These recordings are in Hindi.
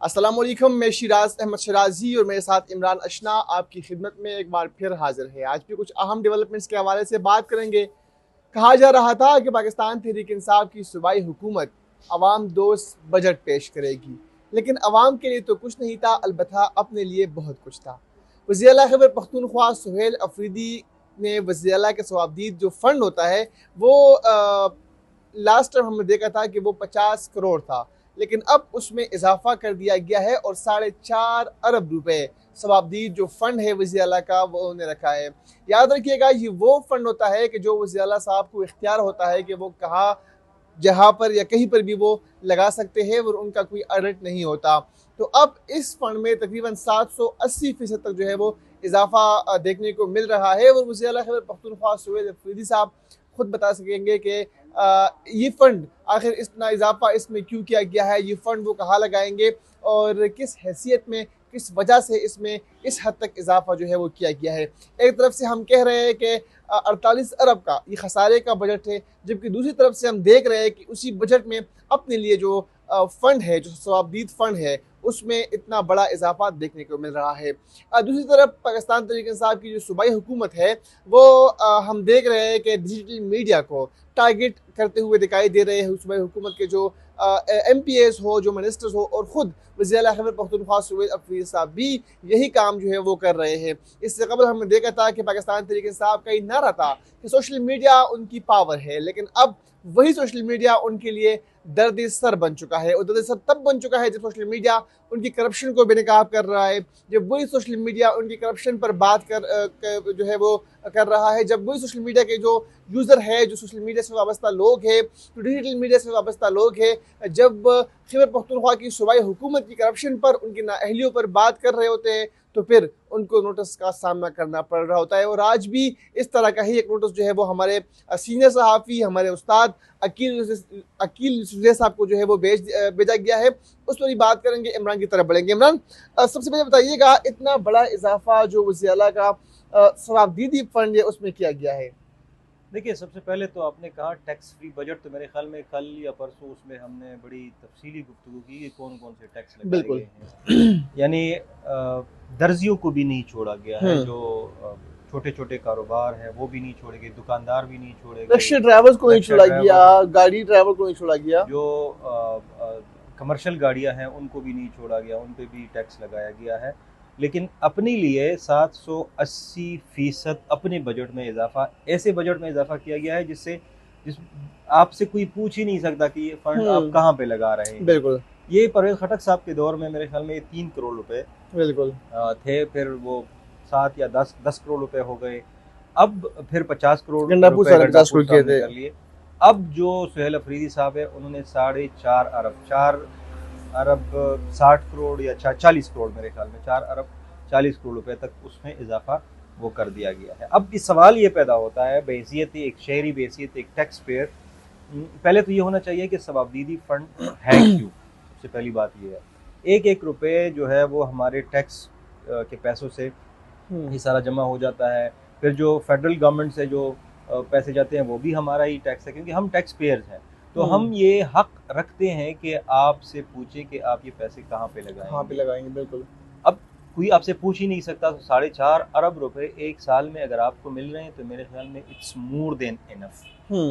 अस्सलाम वालेकुम, मैं शिराज अहमद शराजी और मेरे साथ इमरान अशना आपकी खिदमत में एक बार फिर हाजिर है। आज भी कुछ अहम डेवलपमेंट्स के हवाले से बात करेंगे। कहा जा रहा था कि पाकिस्तान तहरीक इंसाफ की सूबाई हुकूमत अवाम दोस्त बजट पेश करेगी, लेकिन अवाम के लिए तो कुछ नहीं था, अलबत्ता अपने लिए बहुत कुछ था। वज़ीर आला खैबर पख्तूनख्वा सुहेल अफरीदी ने वज़ीर आला के सवाबदीद जो फ़ंड होता है वो लास्ट टाइम हमने देखा था कि वो 50 करोड़ था, लेकिन अब उसमें इजाफा कर दिया गया है और 4.5 अरब रुपए सवाबदीद जो फंड है वज़ीर आला का वो उन्होंने रखा है। याद रखिएगा, ये वो फंड होता है कि जो वज़ीर आला साहब को इख्तियार होता है कि वो कहाँ जहाँ पर या कहीं पर भी वो लगा सकते हैं और उनका कोई ऑडिट नहीं होता। तो अब इस फंड में तकरीबन 780% तक जो है वो इजाफा देखने को मिल रहा है और वज़ीर आला खैबर पख्तूनख्वा सुहेल अफरीदी साहब खुद बता सकेंगे कि ये फंड आखिर इतना इजाफा इसमें क्यों किया गया है, ये फंड वो कहाँ लगाएंगे और किस हैसियत में, किस वजह से इसमें इस हद तक इजाफा जो है वो किया गया है। एक तरफ से हम कह रहे हैं कि 48 अरब का ये खसारे का बजट है, जबकि दूसरी तरफ से हम देख रहे हैं कि उसी बजट में अपने लिए जो फंड है, जो सवाबदीद फंड है, उसमें इतना बड़ा इजाफा देखने को मिल रहा है। दूसरी तरफ पाकिस्तान तहरीक इंसाफ की जो सूबाई हुकूमत है वो हम देख रहे हैं कि डिजिटल मीडिया को टारगेट करते हुए दिखाई दे रहे हैं। सूबाई हुकूमत के जो MPs हो, जो मिनिस्टर्स हो और ख़ुद वज़ीर आला खैबर पख्तूनख्वा सुहेल अफरीदी साहब भी यही काम जो है वो कर रहे हैं। इससे कबल हमने देखा था कि पाकिस्तान तहरीक इंसाफ का ये नारा था कि सोशल मीडिया उनकी पावर है, लेकिन अब वही सोशल मीडिया उनके लिए दर्द सर बन चुका है। और दर्द सर तब बन चुका है जब सोशल मीडिया उनकी करप्शन को बेनकाब कर रहा है, जब वही सोशल मीडिया उनकी करप्शन पर बात जो है वो कर रहा है, जब वही सोशल मीडिया के जो यूज़र है, जो सोशल मीडिया से वाबस्ता लोग हैं, जो डिजिटल मीडिया से वाबस्ता लोग हैं, जब खैबर पख्तूनख्वा की सूबाई हुकूमत की करप्शन पर, उनकी नाअहलियों पर बात कर रहे होते हैं, तो फिर उनको नोटिस का सामना करना पड़ रहा होता है। और आज भी इस तरह का ही एक नोटिस जो है वो हमारे सीनियर सहाफ़ी, हमारे उस्ताद अकील साहब को जो है वो भेजा गया है। उस पर ही बात करेंगे। इमरान की तरफ बढ़ेंगे। इमरान, सबसे पहले बताइएगा, इतना बड़ा इजाफा जो वज़ीर आला का सवाबदीदी फंड है उसमें किया गया है। देखिए, सबसे पहले तो आपने कहा टैक्स फ्री बजट, तो मेरे ख्याल में कल या परसों उसमें हमने बड़ी तफसीली गुफ्तगू की कि कौन कौन से टैक्स लगाए बिल्कुल। गए हैं। यानी दर्जियों को भी नहीं छोड़ा गया है, जो छोटे छोटे कारोबार हैं वो भी नहीं छोड़े गए, दुकानदार भी नहीं छोड़े गए, रिक्शा ड्राइवर्स को नहीं रिक्शा छोड़ा ड्राइवर, गया, गाड़ी ड्राइवर को नहीं छोड़ा गया, जो कमर्शियल गाड़ियां हैं उनको भी नहीं छोड़ा गया, उन पे भी टैक्स लगाया गया है। लेकिन अपने लिए 780% अपने बजट में इजाफा, ऐसे बजट में इजाफा किया गया है जिस आपसे कोई पूछ ही नहीं सकता कि ये फंड आप कहाँ पे लगा रहे हैं। बिल्कुल। ये परवेज खटक साहब के दौर में मेरे ख्याल में 3 करोड़ रुपए बिल्कुल थे, फिर वो 7 या 10 करोड़ रुपए हो गए, अब फिर 50 करोड़ गंडापुर रुपए साहब 50 करोड़ किए थे। कर लिए। अब जो सुहेल अफरीदी साहब है उन्होंने 4.5 अरब 60 करोड़ या 40 करोड़, मेरे ख्याल में 4 अरब 40 करोड़ रुपए तक उसमें इजाफा वो कर दिया गया है। अब इस सवाल ये पैदा होता है बहैसियत एक शहरी, बहैसियत एक टैक्स पेयर, पहले तो ये होना चाहिए कि सवाबदीदी फंड है क्यों। सबसे पहली बात ये है, एक एक रुपए जो है वो हमारे टैक्स के पैसों से ये सारा जमा हो जाता है। फिर जो फेडरल गवर्नमेंट से जो पैसे जाते हैं वो भी हमारा ही टैक्स है, क्योंकि हम टैक्स पेयर्स हैं। तो हम ये हक रखते हैं कि आपसे पूछे कि आप ये पैसे कहाँ पे लगाएंगे। बिल्कुल। अब कोई आपसे पूछ ही नहीं सकता, तो 4.5 अरब रुपए एक साल में अगर आपको मिल रहे हैं तो मेरे ख्याल में इट्स मोर देन इनफ।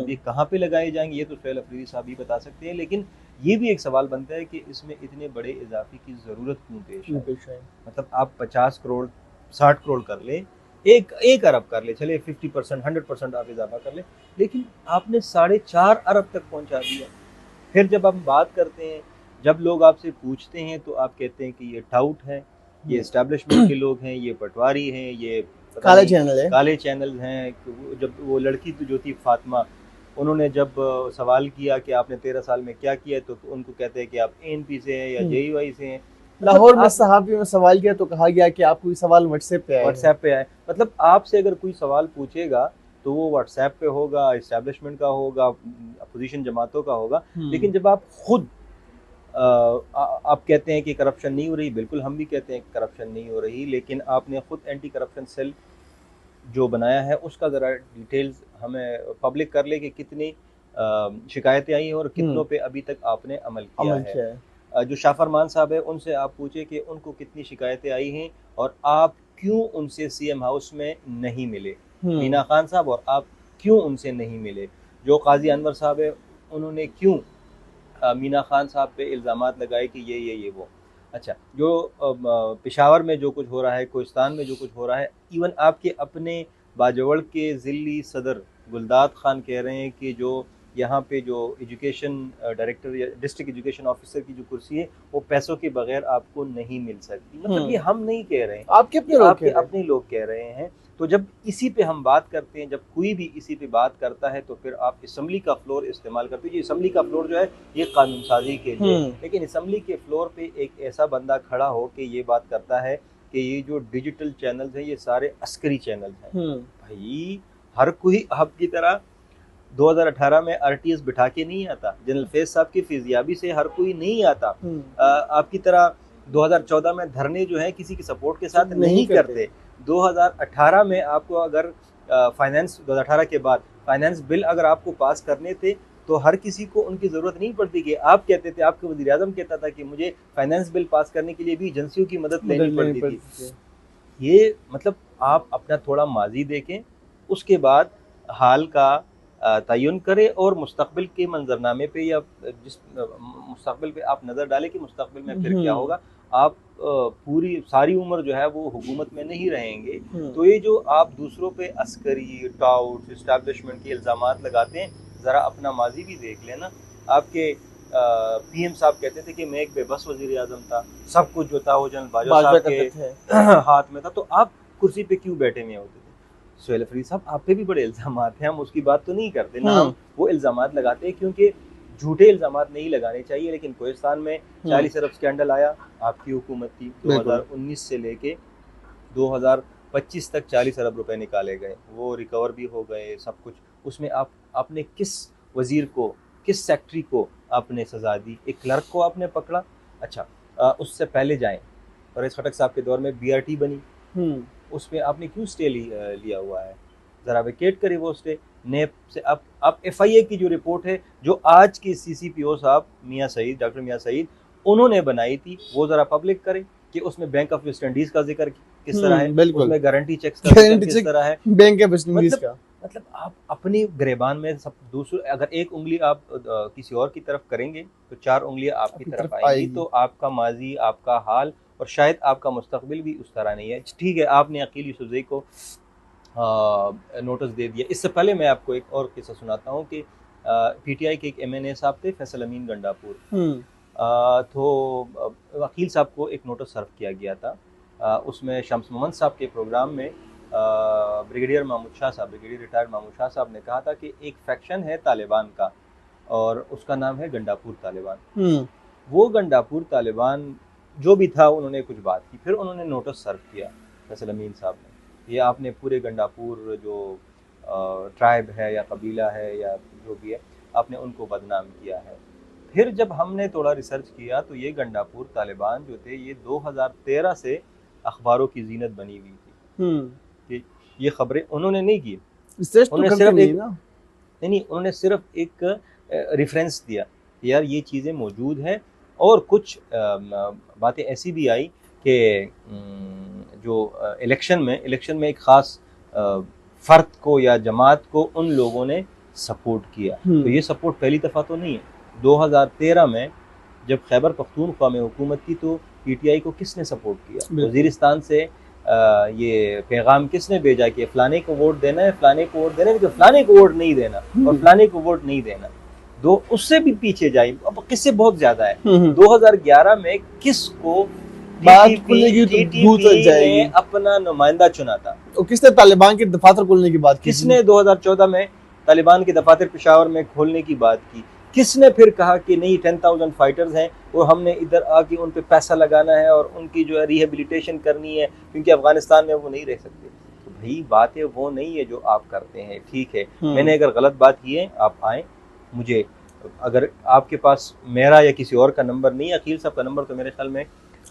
ये कहाँ पे लगाए जाएंगे ये तो सुहेल अफरीदी साहब ही बता सकते हैं, लेकिन ये भी एक सवाल बनता है कि इसमें इतने बड़े इजाफे की जरूरत क्यों पेश है। मतलब आप 50 करोड़ 60 करोड़ कर ले, एक अरब कर ले, चले 50% 100% आप इजाफा कर ले, लेकिन आपने 4.5 अरब तक पहुंचा दिया। फिर जब हम बात करते हैं, जब लोग आपसे पूछते हैं तो आप कहते हैं कि ये टाउट है, ये एस्टेब्लिशमेंट के लोग हैं, ये पटवारी हैं, ये काले चैनल हैं। जब वो लड़की जो थी फातिमा, उन्होंने जब सवाल किया कि आपने 13 साल में क्या किया, तो उनको कहते हैं कि आप ANP से हैं या JUI से हैं। लाहौर में सहाफ़ी में सवाल किया तो कहा गया कि आपको ये सवाल व्हाट्सएप पे आए। मतलब आपसे अगर कोई सवाल पूछेगा तो वो व्हाट्सएप पे होगा, एस्टेब्लिशमेंट का होगा, अपोजिशन जमातों का होगा। लेकिन जब आप खुद आप कहते हैं कि करप्शन नहीं हो रही, बिल्कुल हम भी कहते हैं कि करप्शन नहीं हो रही, लेकिन आपने खुद एंटी करप्शन सेल जो बनाया है उसका ज़रा डिटेल्स हमें पब्लिक कर ले कि कितनी शिकायतें आई हैं और कितनों पे अभी तक आपने अमल किया है। जो शाह फरमान साहब है उनसे आप पूछे कि उनको कितनी शिकायतें आई हैं और आप क्यों उनसे सीएम हाउस में नहीं मिले, मीना खान साहब, और आप क्यों उनसे नहीं मिले। जो काजी अनवर साहब है उन्होंने क्यों मीना खान साहब पे इल्ज़ामात लगाए कि ये वो। अच्छा, जो पेशावर में जो कुछ हो रहा है, कोहिस्तान में जो कुछ हो रहा है, इवन आपके अपने बाजवड़ के ज़िली सदर गुलदाद खान कह रहे हैं कि जो यहाँ पे जो एजुकेशन डायरेक्टर या डिस्ट्रिक्ट एजुकेशन ऑफिसर की जो कुर्सी है वो पैसों के बगैर आपको नहीं मिल सकती। मतलब ये हम नहीं कह रहे हैं, आपके अपने लोग कह रहे हैं। तो जब इसी पे हम बात करते हैं, जब कोई भी इसी पे बात करता है, तो फिर आप असम्बली का फ्लोर इस्तेमाल करते हैं। असम्बली का फ्लोर जो है ये कानून साजी के लिए, लेकिन असम्बली के फ्लोर पे एक ऐसा बंदा खड़ा हो के ये बात करता है कि ये जो डिजिटल चैनल्स हैं ये सारे अस्करी चैनल्स हैं। भाई हर कोई आपकी तरह 2018 में आरटीएस बिठा के नहीं आता, जनरल फैज साहब की फिजियाबी से हर कोई नहीं आता। आपकी तरह 2014 में धरने जो है किसी के सपोर्ट के साथ नहीं करते। 2018 में आपको अगर फाइनेंस 2018 के बाद फाइनेंस बिल अगर आपको पास करने थे तो हर किसी को उनकी ज़रूरत नहीं पड़ती कि आप कहते थे, आपके वज़ीर आज़म कहता था कि मुझे फाइनेंस बिल पास करने के लिए भी एजेंसियों की मदद लेनी पड़ती थी। ये मतलब आप अपना थोड़ा माजी देखें, उसके बाद हाल का तयन करें और मुस्तकबिल के मंजरनामे पे या जिस मुस्तकबिल पे आप नज़र डालें कि मुस्तकबिल में फिर क्या होगा। आप पूरी सारी उम्र जो है वो हुकूमत में नहीं रहेंगे, तो ये जो आप दूसरों पे अस्करी टाउट इस्टेब्लिशमेंट के इल्ज़ामात लगाते हैं, ज़रा अपना माजी भी देख लेना। आपके पीएम साहब कहते थे कि मैं एक बेबस वज़ीर आज़म था, सब कुछ जो था वो जनरल बाजवा साहब के हाथ में था, तो आप कुर्सी पे क्यों बैठे हुए होते थे। सुहेल अफरीदी साहब आप पे भी बड़े इल्ज़ामात हैं, हम उसकी बात तो नहीं करते ना, हम वो इल्ज़ामात लगाते हैं क्योंकि झूठे इल्ज़ामात नहीं लगाने चाहिए। लेकिन कोहिस्तान में 40 अरब स्कैंडल आया आपकी हुकूमत की, 2019 से लेके 2025 तक 40 अरब रुपए निकाले गए, वो रिकवर भी हो गए सब कुछ। उसमें आपने किस वज़ीर को, किस सेक्रेटरी को आपने सज़ा दी, एक क्लर्क को आपने पकड़ा। अच्छा, उससे पहले जाएं, परेश खटक साहब के दौर में बीआरटी बनी, उसमें आपने क्यों स्टे लिया हुआ है, ज़रा वेकेट करें वो स्टे। नेप से अब एफआईए की जो रिपोर्ट है जो आज के सीसीपीओ साहब मियां सईद, डॉक्टर मियां सईद, उन्होंने बनाई थी, वो ज़रा पब्लिक करें कि उसमें बैंक ऑफ वेस्ट इंडीज़ का जिक्र किस तरह है, उसमें गारंटी चेक्स का जिक्र किस तरह है, बैंक ऑफ वेस्ट इंडीज़ का। मतलब आप अपनी गिरेबान में सब दूसरे, अगर एक उंगली आप किसी और की तरफ करेंगे तो 4 उंगलियां आपकी तरफ आएंगी। तो आपका माजी, आपका हाल और शायद आपका मुस्तकबिल भी उस तरह नहीं है। ठीक है, आपने अकील यूसुफ़ज़ई को नोटिस दे दिया। इससे पहले मैं आपको एक और किस्सा सुनाता हूँ कि पीटीआई के एक एमएनए साहब थे, फैसल अमीन गंडापुर, तो वकील साहब को एक नोटिस सर्व किया गया था। उसमें शम्स मोहम्मद साहब के प्रोग्राम में ब्रिगेडियर महमूद शाह साहब, ब्रिगेडियर रिटायर्ड महमूद शाह साहब ने कहा था कि एक फैक्शन है तालिबान का और उसका नाम है गंडापुर तालिबान। वो गंडापुर तालिबान जो भी था, उन्होंने कुछ बात की, फिर उन्होंने नोटिस सर्व किया फैसल अमीन साहब ने, ये आपने पूरे गंडापुर जो ट्राइब है या कबीला है या जो भी है, आपने उनको बदनाम किया है। फिर जब हमने थोड़ा रिसर्च किया तो ये गंडापुर तालिबान जो थे ये 2013 से अखबारों की जीनत बनी हुई थी। ये खबरें उन्होंने नहीं की, उन्होंने सिर्फ एक रेफरेंस दिया, यार ये चीज़ें मौजूद हैं। और कुछ बातें ऐसी भी आई कि जो इलेक्शन में एक ख़ास फ़र्द को या जमात को उन लोगों ने सपोर्ट किया। तो ये सपोर्ट पहली दफ़ा तो नहीं है। 2013 में जब खैबर पख्तूनख्वा में हुकूमत की तो पीटीआई को किसने सपोर्ट किया, वज़ीरिस्तान से ये पैगाम किसने भेजा कि फ़लाने को वोट देना है, फ़लाने को वोट देना है, तो फ़लाने को वोट नहीं देना और फ़लाने को वोट नहीं देना। दो उससे भी पीछे जाए, अब किससे बहुत ज़्यादा है। 2011 में किसको टीटीपी ने अपना नुमाइंदा चुना था, तो किसने तालिबान के दफातर खोलने की बात की, किसने 2014 में तालिबान के दफातर पेशावर में खोलने की बात की, किसने फिर कहा कि नहीं 10,000 फाइटर्स हैं और हमने इधर आके उन पे पैसा लगाना है और उनकी जो है रिहेबिलिटेशन करनी है क्योंकि अफगानिस्तान में वो नहीं रह सकते। तो भाई बातें वो नहीं है जो आप करते हैं, ठीक है। मैंने अगर गलत बात की है, आप आए, मुझे अगर आपके पास मेरा या किसी और का नंबर नहीं है, अकील साहब का नंबर तो मेरे ख्याल में,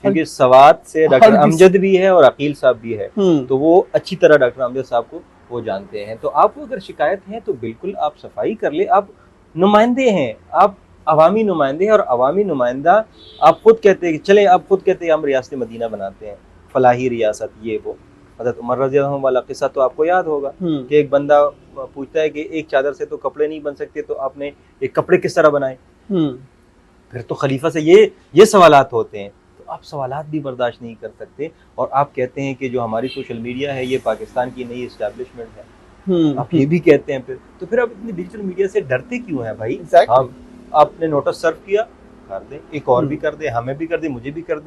क्योंकि सवाद से डॉक्टर अमजद भी है और अकील साहब भी है, तो वो अच्छी तरह डॉक्टर अमजद साहब को वो जानते हैं। तो आपको अगर शिकायत है तो बिल्कुल आप सफाई कर ले, आप नुमाइंदे हैं, आप अवामी नुमाइंदे हैं, और अवामी नुमाइंदा आप खुद कहते हैं कि चले, आप खुद कहते हैं हम रियासत मदीना बनाते हैं, फलाही रियासत, ये वो। हज़रत उमर रज़ी अल्लाह अन्हु वाला किस्सा तो आपको याद होगा कि एक बंदा पूछता है कि एक चादर से तो कपड़े नहीं बन सकते, तो आपने एक कपड़े किस तरह बनाए। फिर तो खलीफा से ये सवालात होते हैं, तो आप सवालात भी बर्दाश्त नहीं कर सकते, और आप कहते हैं कि जो हमारी सोशल मीडिया है ये पाकिस्तान की नई इस्टेब्लिशमेंट है, आप ये भी कहते हैं। फिर आप इतनी डिजिटल मीडिया से डरते क्यों हैं भाई? exactly. आपने नोटिस सर्व किया, कर दे, एक और भी कर दे, हमें भी कर दे, मुझे भी कर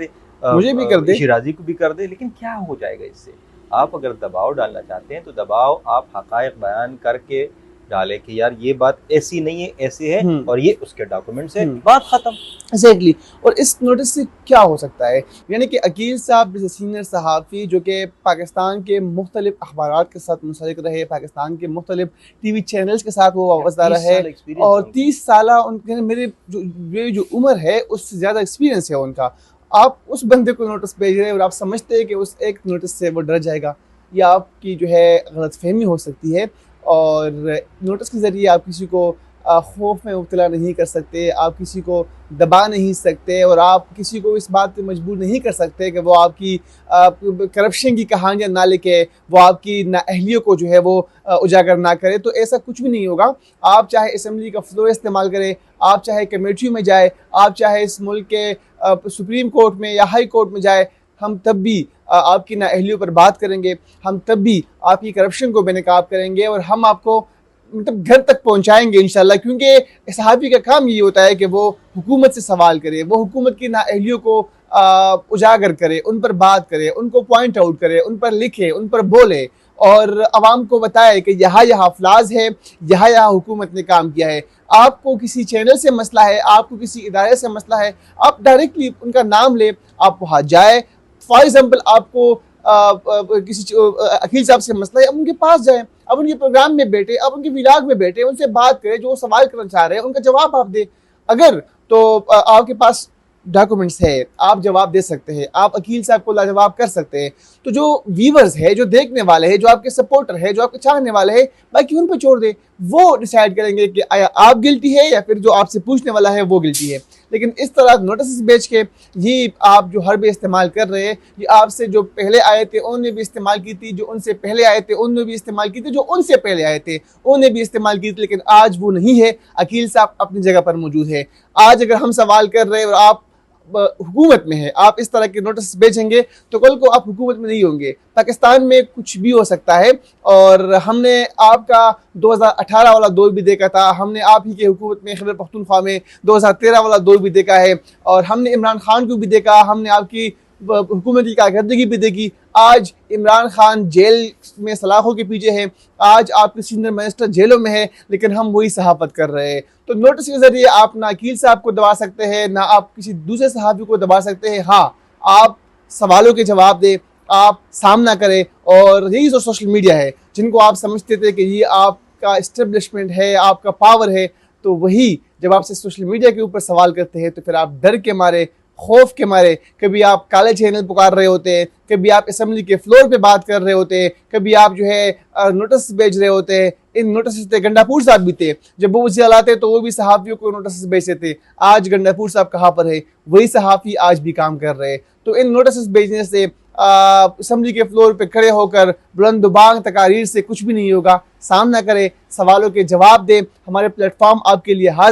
दे, शिराजी को भी कर दे, लेकिन क्या हो जाएगा इससे? आप अगर दबाव डालना चाहते हैं तो दबाव आप हकायक बयान करके डाले कि यार ये बात ऐसी नहीं है, ऐसे है, और ये उसके डॉक्यूमेंट्स है, बात खत्म। एग्जैक्टली। और इस नोटिस से क्या हो सकता है, यानी कि अकील साहब जैसे सीनियर सहाफ़ी जो कि पाकिस्तान के मुख्तलिफ अखबारात के साथ मुंसलिक रहे, पाकिस्तान के मुख्तलिफ TV चैनल्स के साथ वो वाबस्ता रहे, और 30 साल उनके मेरी जो उम्र है उससे ज़्यादा एक्सपीरियंस है उनका। आप उस बंदे को नोटिस भेज रहे हैं और आप समझते हैं कि उस एक नोटिस से वो डर जाएगा, या आपकी जो है गलतफहमी हो सकती है, और नोटिस के ज़रिए आप किसी को खौफ में मुब्तला नहीं कर सकते, आप किसी को दबा नहीं सकते, और आप किसी को इस बात पे मजबूर नहीं कर सकते कि वो आपकी करप्शन की कहानियाँ ना लिखे, वो आपकी नाअहलियों को जो है वो उजागर ना करे। तो ऐसा कुछ भी नहीं होगा। आप चाहे असम्बली का फ्लोर इस्तेमाल करें, आप चाहे कमेटियों में जाए, आप चाहे इस मुल्क के सुप्रीम कोर्ट में या हाई कोर्ट में जाए, हम तब भी आपकी नाअहलियों पर बात करेंगे, हम तब भी आपकी करप्शन को बेनकाब करेंगे, और हम आपको मतलब घर तक पहुंचाएंगे इंशाल्लाह। क्योंकि सहाफ़ी का काम ये होता है कि वो हुकूमत से सवाल करे, वो हुकूमत की नाअहलियों को उजागर करे, उन पर बात करे, उनको पॉइंट आउट करे, उन पर लिखे, उन पर बोले, और आवाम को बताए कि यहाँ फ्लाज है, यहाँ हुकूमत ने काम किया है। आपको किसी चैनल से मसला है, आपको किसी इदारे से मसला है, आप डायरेक्टली उनका नाम ले, आप वहाँ जाए। फॉर एग्जाम्पल आपको किसी अकील साहब से मसला है, अब उनके पास जाएं, अब उनके प्रोग्राम में बैठे, अब उनके विलाग में बैठे, उनसे बात करें, जो सवाल करना चाह रहे हैं उनका जवाब आप दें। अगर तो आपके पास डॉक्यूमेंट्स है, आप जवाब दे सकते हैं, आप अकील साहब को लाजवाब कर सकते हैं। तो जो व्यूवर्स है, जो देखने वाले हैं, जो आपके सपोर्टर है, जो आपके चाहने वाले हैं, बाकी उन पर छोड़ दे, वो डिसाइड करेंगे कि आया आप गिल्टी है या फिर जो आपसे पूछने वाला है वो गिल्टी है। लेकिन इस तरह नोटिस बेच के ये आप जो हरबे इस्तेमाल कर रहे हैं, ये आपसे जो पहले आए थे उन्होंने भी इस्तेमाल की थी, जो उनसे पहले आए थे उन्होंने भी इस्तेमाल की थी, जो उनसे पहले आए थे उन्होंने भी इस्तेमाल की थी, लेकिन आज वो नहीं है। अकील साहब अपनी जगह पर मौजूद है। आज अगर हम सवाल कर रहे हैं और आप हुकूमत में है, आप इस तरह के नोटिस भेजेंगे तो कल को आप हुकूमत में नहीं होंगे। पाकिस्तान में कुछ भी हो सकता है, और हमने आपका 2018 वाला दौर भी देखा था, हमने आप ही के हुकूमत में खैबर पख्तूनख्वा में 2013 वाला दौर भी देखा है, और हमने इमरान खान को भी देखा, हमने आपकी हुकूमत की कारकर्दगी भी देखी। आज इमरान खान जेल में सलाखों के पीछे है, आज आपके सीनियर मिनिस्टर जेलों में है, लेकिन हम वही सहाफत कर रहे हैं। तो नोटिस के जरिए आप ना अकील साहब को दबा सकते हैं, ना आप किसी दूसरे सहाफ़ी को दबा सकते हैं। हाँ, आप सवालों के जवाब दें, आप सामना करें, और यही जो सोशल मीडिया है, जिनको आप समझते थे कि ये आपका इस्टेब्लिशमेंट है, आपका पावर है, तो वही जब आपसे सोशल मीडिया के ऊपर सवाल करते हैं तो फिर आप डर के मारे, खौफ के मारे, कभी आप काले चैनल पुकार रहे होते हैं, कभी आप असेंबली के फ्लोर पे बात कर रहे होते हैं, कभी आप जो है नोटिस भेज रहे होते हैं। इन नोटिस से गंडापुर साहब भी थे, जब वो वज़ीर आला थे तो वो भी सहाफ़ियों को नोटिस भेजते थे। आज गंडापुर साहब कहाँ पर है? वही सहाफ़ी आज भी काम कर रहे हैं। तो इन नोटिस भेजने से असेंबली के फ्लोर पे खड़े होकर बुलंद-बांग तकारीर से कुछ भी नहीं होगा। सामना करें, सवालों के जवाब दें, हमारे प्लेटफॉर्म आपके लिए हाजिर